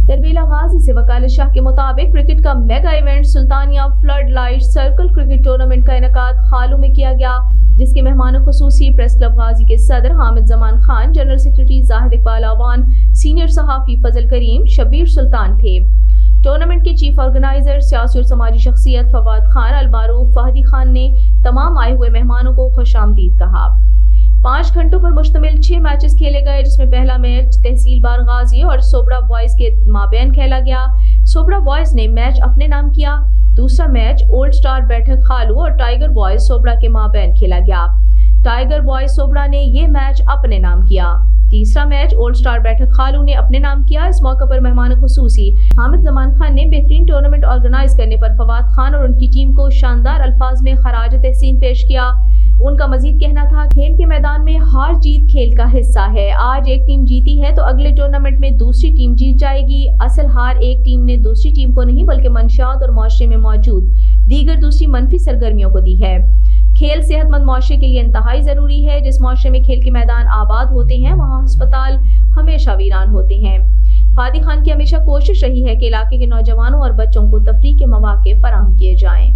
तरबेला गाजी से वकालत शाह के मुताबिक क्रिकेट का mega event Sultania flood light circle cricket tournament का इनेकाद खालू में किया गया, जिसके मेहमान खुसूसी प्रेस क्लब गाजी के सदर हामिद जमान खान, जनरल सेक्रेटरी जाहिद इकबाल आवान, सीनियर सहाफी फजल करीम, शबीर सुल्तान थे। टूर्नामेंट के चीफ ऑर्गेनाइजर सियासी और समाजी शख्सियत फवाद खान अलमारूफ फहदी खान ने तमाम आए हुए मेहमानों को खुशामदीद कहा। 5 घंटों पर मुश्तमिल 6 मैचेस खेले गए, जिसमें पहला मैच तहसील बार गाजी और सोबरा बॉयज के माबैन खेला गया। सोबरा बॉयज ने मैच अपने नाम किया। दूसरा मैच ओल्ड स्टार बैठक खालू और टाइगर बॉयज सोबरा के माबैन खेला गया। टाइगर बॉयज सोबरा ने ये मैच अपने नाम किया। तीसरा मैच ओल्ड स्टार बैठक खालू ने अपने नाम किया। इस मौके पर मेहमान खुसूसी हामिद जमान खान ने बेहतरीन टूर्नामेंट ऑर्गेनाइज करने पर फवाद खान और उनकी टीम को शानदार अल्फाज में खराज तहसीन पेश किया। उनका मजीद कहना था, खेल के मैदान में हार जीत खेल का हिस्सा है। आज एक टीम जीती है तो अगले टूर्नामेंट में दूसरी टीम जीत जाएगी। असल हार एक टीम ने दूसरी टीम को नहीं बल्कि मंशियात और माशरे में मौजूद दीगर दूसरी मनफी सरगर्मियों को दी है। खेल सेहतमंद माशरे के लिए इंतहाई जरूरी है। जिस माशरे में खेल के मैदान आबाद होते हैं वहाँ अस्पताल हमेशा वीरान होते हैं। फादी खान की हमेशा कोशिश रही है कि इलाके के नौजवानों और बच्चों को तफरीह के मौके फराहम किए जाएं।